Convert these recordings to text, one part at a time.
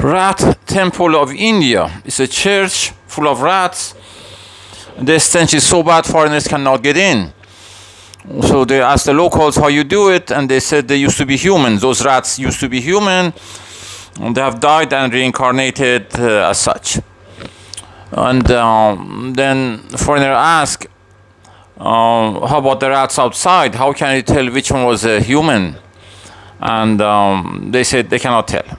Rat Temple of India. It's a church full of rats. The stench is so bad foreigners cannot get in. So they asked the locals how you do it, and they said they used to be humans. Those rats used to be human. And they have died and reincarnated as such. And then the foreigner asked, how about the rats outside? How can you tell which one was a human? And they said they cannot tell.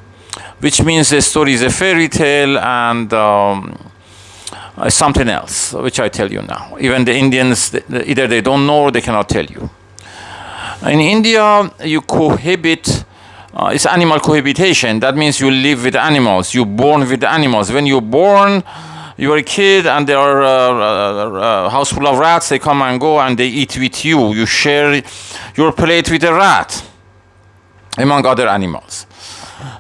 Which means the story is a fairy tale and something else, which I tell you now. Even the Indians, either they don't know or they cannot tell you. In India, you cohabit. It's animal cohabitation. That means you live with animals. You're born with animals. When you're born, you're a kid and there are a house full of rats. They come and go and they eat with you. You share your plate with a rat, among other animals.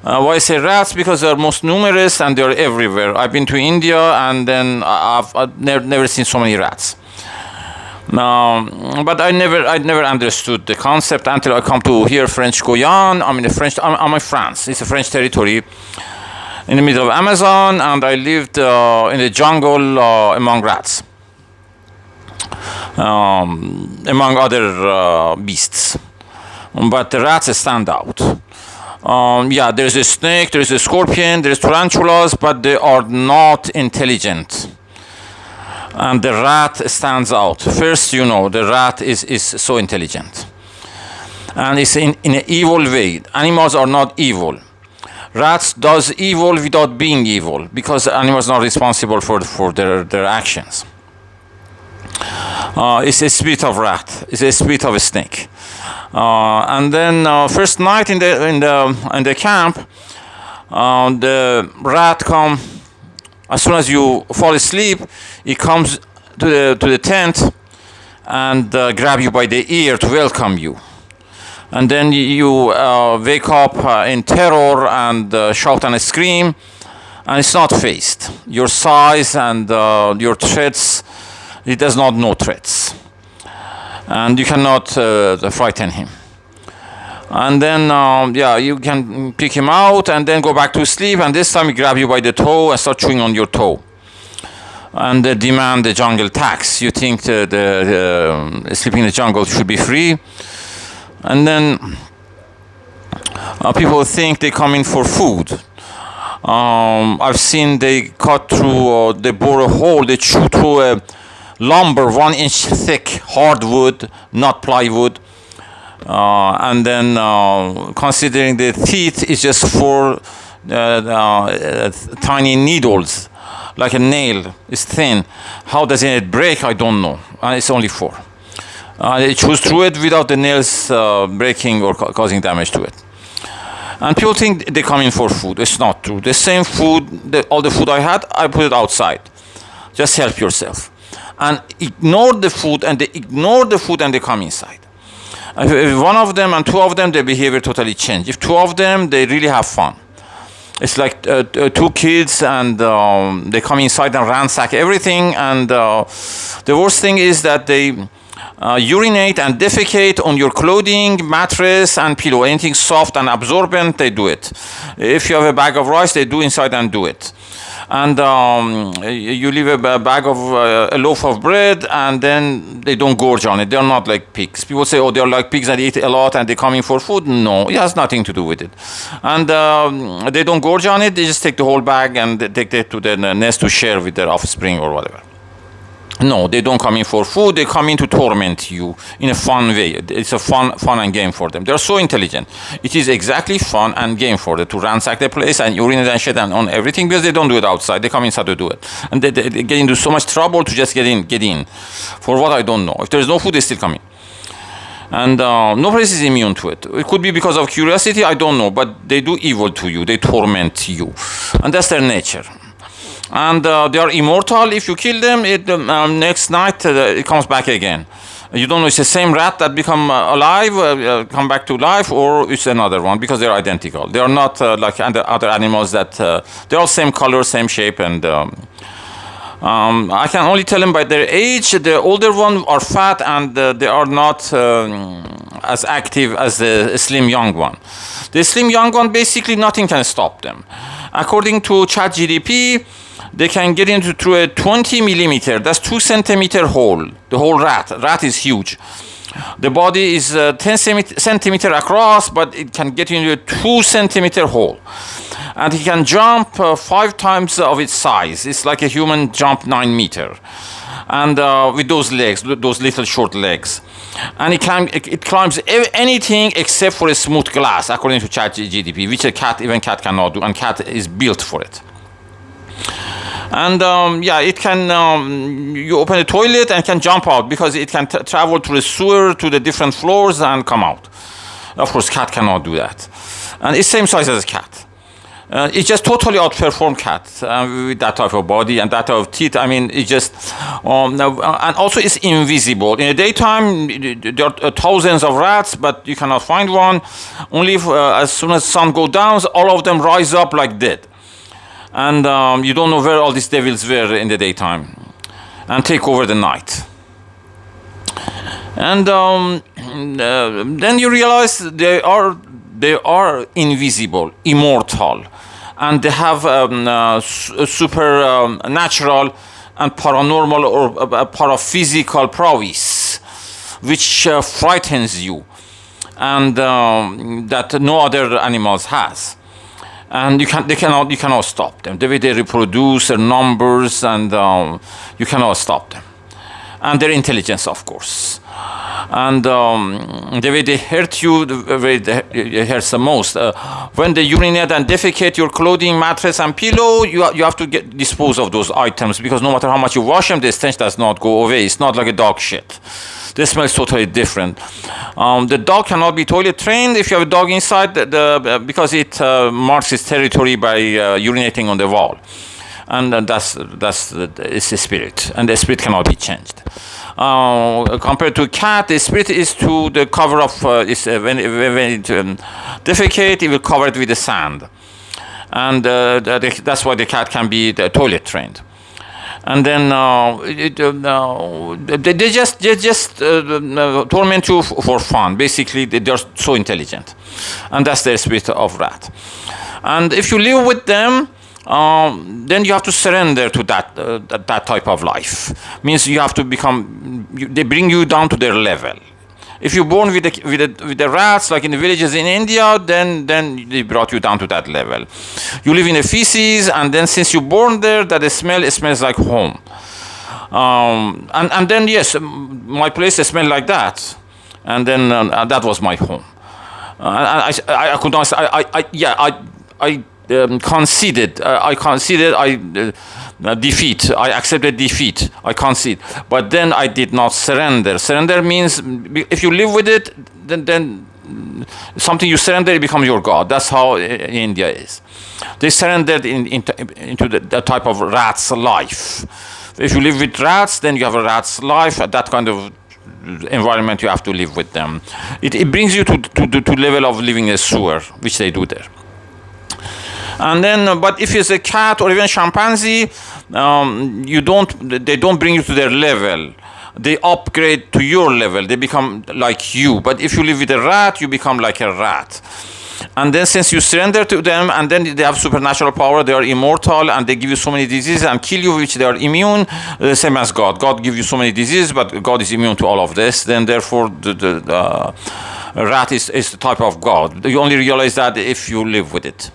Why I say rats? Because they're most numerous and they're everywhere. I've been to India and then I've never seen so many rats. But I never understood the concept until I come to here, French Guiana. I'm in France. It's a French territory in the middle of Amazon, and I lived in the jungle among rats, among other beasts. But the rats stand out. Yeah, there's a snake, there's a scorpion, there's tarantulas, but they are not intelligent. And the rat stands out. First, the rat is so intelligent. And it's in an evil way. Animals are not evil. Rats does evil without being evil, because animals are not responsible for their actions. It's a spirit of rat. It's a spirit of a snake. And then first night in the camp, the rat come. As soon as you fall asleep, it comes to the tent and grab you by the ear to welcome you. And then you wake up in terror and shout and scream, and it's not faced. Your size and your threats, it does not know threats. And you cannot frighten him. And then, you can pick him out and then go back to sleep. And this time he grab you by the toe and start chewing on your toe. And demand the jungle tax. You think the sleeping in the jungle should be free. And then people think they come in for food. I've seen they cut through, they bore a hole, they chew through a lumber 1 inch thick, hardwood, not plywood. And then considering the teeth is just 4 tiny needles, like a nail. It's thin. How does it break? I don't know. It's only 4. They chews through it without the nails breaking or causing damage to it. And people think they come in for food. It's not true. The same food, all the food I had, I put it outside. Just help yourself. And ignore the food, and they ignore the food and they come inside. If one of them and 2 of them, their behavior totally changed. If 2 of them, they really have fun. It's like 2 kids and they come inside and ransack everything. And the worst thing is that they urinate and defecate on your clothing, mattress, and pillow. Anything soft and absorbent, they do it. If you have a bag of rice, they do inside and do it. And you leave a bag of a loaf of bread, and then they don't gorge on it. They're not like pigs. People say, oh, they're like pigs and eat a lot and they come in for food. No, it has nothing to do with it. And they don't gorge on it. They just take the whole bag and they take it to the nest to share with their offspring or whatever. No, they don't come in for food. They come in to torment you in a fun way. It's a fun and game for them. They're so intelligent. It is exactly fun and game for them to ransack the place and urinate and shit and on everything, because they don't do it outside. They come inside to do it. And they get into so much trouble to just get in. For what, I don't know. If there's no food, they still come in. And no place is immune to it. It could be because of curiosity, I don't know. But they do evil to you. They torment you. And that's their nature. And they are immortal. If you kill them, next night it comes back again. You don't know it's the same rat that become alive, come back to life, or it's another one, because they're identical. They are not like other animals that they're all same color, same shape, and I can only tell them by their age. The older ones are fat and they are not as active as the slim young one. The slim young one, basically nothing can stop them. According to ChatGDP, they can get into through a 20 millimeter, that's 2 centimeter hole. The whole rat is huge. The body is 10 centimeter across, but it can get into a 2 centimeter hole. And it can jump 5 times of its size. It's like a human jump 9 meter. And with those legs, those little short legs. And it climbs anything except for a smooth glass, according to ChatGPT, which even cat cannot do, and cat is built for it. And it can, you open the toilet and can jump out because it can travel through the sewer to the different floors and come out. Of course, cat cannot do that. And it's same size as a cat. It just totally outperformed cat with that type of body and that type of teeth. I mean, it just, and also it's invisible. In the daytime, there are thousands of rats, but you cannot find one. Only as soon as sun goes down, all of them rise up like dead. And you don't know where all these devils were in the daytime and take over the night. And then you realize they are invisible, immortal, and they have supernatural and paranormal or paraphysical prowess, which frightens you, and that no other animals has. And you cannot stop them. The way they reproduce, their numbers, and you cannot stop them. And their intelligence, of course. And the way they hurt you, the way it hurts the most. When they urinate and defecate your clothing, mattress, and pillow, you have to dispose of those items, because no matter how much you wash them, the stench does not go away. It's not like a dog shit. The smell is totally different. The dog cannot be toilet trained if you have a dog inside, because it marks its territory by urinating on the wall. And that's it's the spirit, and the spirit cannot be changed. Compared to cat, the spirit is to the cover of when it defecate, it will cover it with the sand, and that's why the cat can be toilet trained. And then they just torment you for fun. Basically, they're so intelligent, and that's the spirit of rat. And if you live with them, then you have to surrender to that type of life. Means you have to become. They bring you down to their level. If you're born with the rats, like in the villages in India, then they brought you down to that level. You live in the feces, and then since you're born there, that it smells like home. And then yes, my place smelled like that, and then that was my home. I could not. I conceded. I conceded. Defeat. I accepted defeat. I concede. But then I did not surrender. Surrender means if you live with it, then something you surrender, it becomes your God. That's how India is. They surrendered into the type of rat's life. If you live with rats, then you have a rat's life. That kind of environment, you have to live with them. It brings you to level of living in a sewer, which they do there. And then, but if it's a cat or even chimpanzee, they don't bring you to their level. They upgrade to your level. They become like you. But if you live with a rat, you become like a rat. And then since you surrender to them, and then they have supernatural power, they are immortal, and they give you so many diseases and kill you, which they are immune, the same as God. God gives you so many diseases, but God is immune to all of this. Then therefore, the rat is the type of God. You only realize that if you live with it.